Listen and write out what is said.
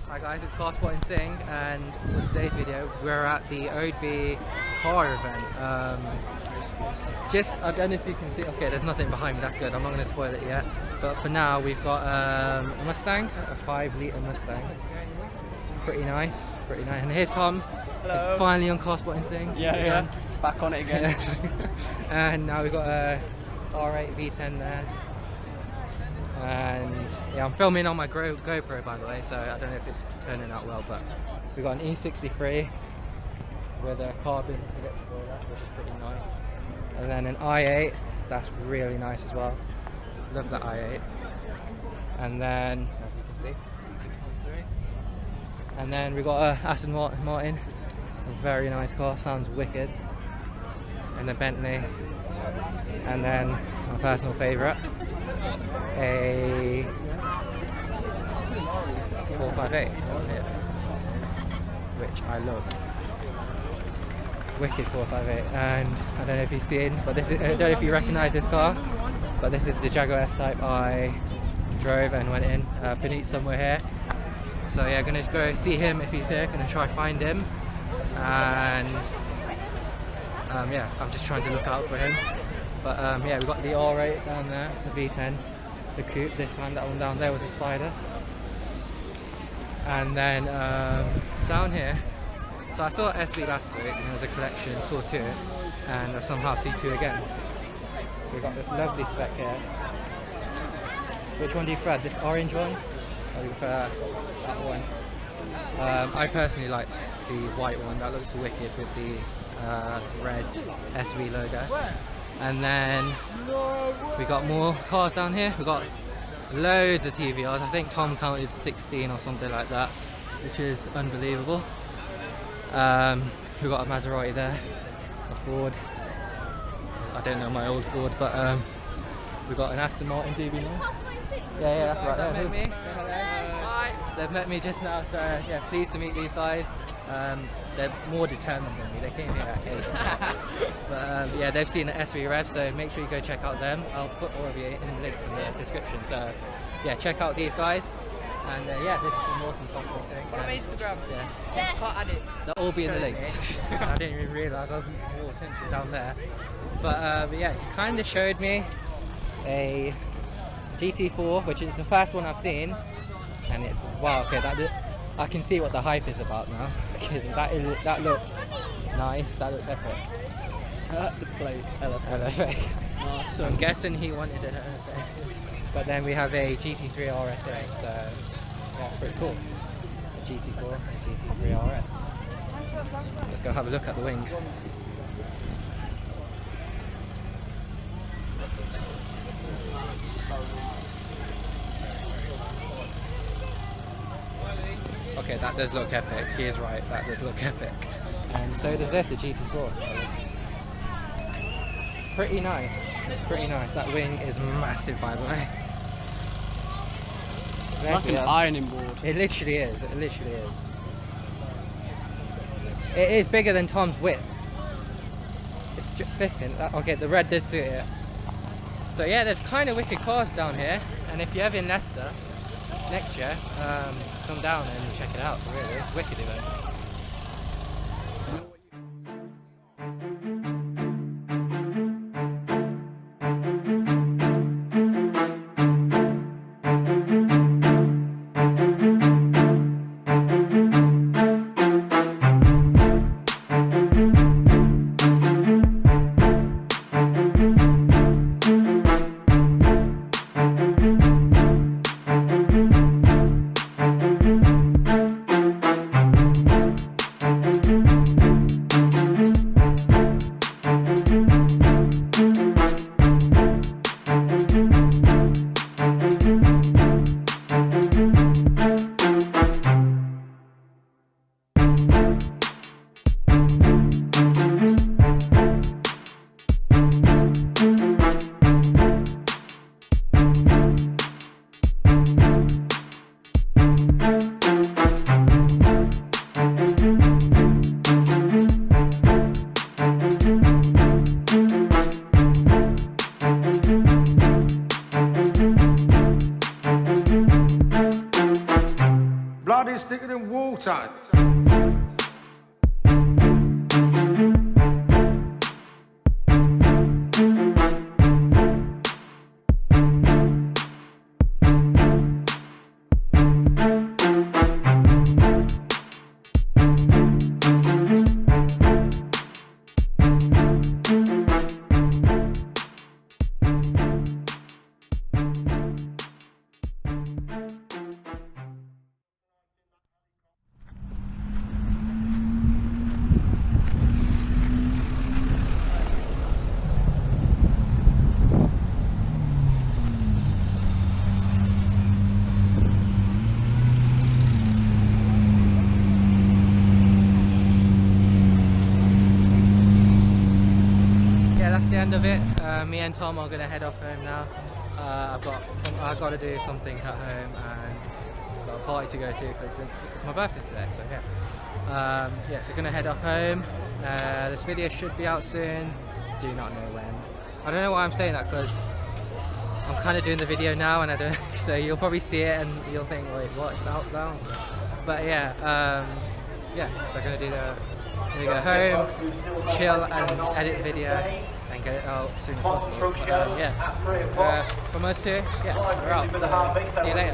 Hi guys, it's Car Spotting Singh, and for today's video we're at the ODB car event. I don't know if you can see, okay there's nothing behind me, that's good, I'm not going to spoil it yet. But for now we've got a Mustang, a 5-litre Mustang. Pretty nice. And here's Tom. Hello. He's finally on Car Spotting Singh. Yeah, back on it again. And now we've got a R8 V10 there. And yeah, I'm filming on my GoPro by the way, so I don't know if it's turning out well, but we've got an E63 with a carbon electrical, which is pretty nice. And then an i8, that's really nice as well. Love that i8. And then, as you can see, 6.3. And then we've got a Aston Martin, a very nice car, sounds wicked. And a Bentley. And then my personal favourite, a 458, yeah, which I love. Wicked 458, and I don't know if you've seen, but this is, I don't know if you recognise this car, but this is the Jaguar F-Type I drove and went in. Puneet's somewhere here, so yeah, gonna go see him if he's here. Gonna try find him, and yeah, I'm just trying to look out for him. But yeah, we've got the R8 down there, the V10, the coupe this time. That one down there was a Spider. And then down here, so I saw SV last week and there was a collection, saw 2, and I somehow see 2 again. So we've got this lovely spec here. Which one do you prefer? This orange one? Or do you prefer that one? I personally like the white one, that looks wicked with the red SV logo. And then we got more cars down here. We got loads of TVRs. I think Tom counted 16 or something like that, which is unbelievable. We've got a Maserati there, a Ford. I don't know my old Ford, but we've got an Aston Martin DB9. Yeah, that's right. They've met me. Say hello. Hi. They've met me just now, so yeah, pleased to meet these guys. They're more determined than me. They came here at 8. But yeah, they've seen the SV Rev, so make sure you go check out them. I'll put all of you in the links in the description. So yeah, check out these guys. And yeah, this is from Northern Possible Thing. On my Instagram. Yeah. Can't add it. They'll all be in the links. I didn't even realise I was more attention down there. But yeah, he kind of showed me a GT4, which is the first one I've seen. And it's, wow, okay, I can see what the hype is about now. that looks nice, that looks epic. The plate, LFA. Oh, So I'm guessing he wanted an LFA. But then we have a GT3 RSA, so that's pretty cool. A GT4 and GT3 RS. Let's go have a look at the wing. Okay, that does look epic. He is right, that does look epic. And so does this, the GT4. Pretty nice. Pretty nice. That wing is massive, by the way. like an ironing board. It literally is. It literally is. It is bigger than Tom's width. It's flipping. Okay, the red does suit it. So yeah, there's kind of wicked cars down here. And if you're ever in Leicester next year, come down and check it out. Really, it's wicked event. fire sticker than water. That's the end of it. Me and Tom are gonna head off home now. I've got to do something at home and I've got a party to go to because it's my birthday today. So yeah, yeah. So gonna head off home. This video should be out soon. Do not know when. I don't know why I'm saying that because I'm kind of doing the video now and I don't. So you'll probably see it and you'll think, wait, what? It's out now. But yeah, yeah. So I'm gonna do the. Gonna go home, chill and edit the video and get it out as soon as possible. But, yeah, from us two, yeah, we're out. So see you later.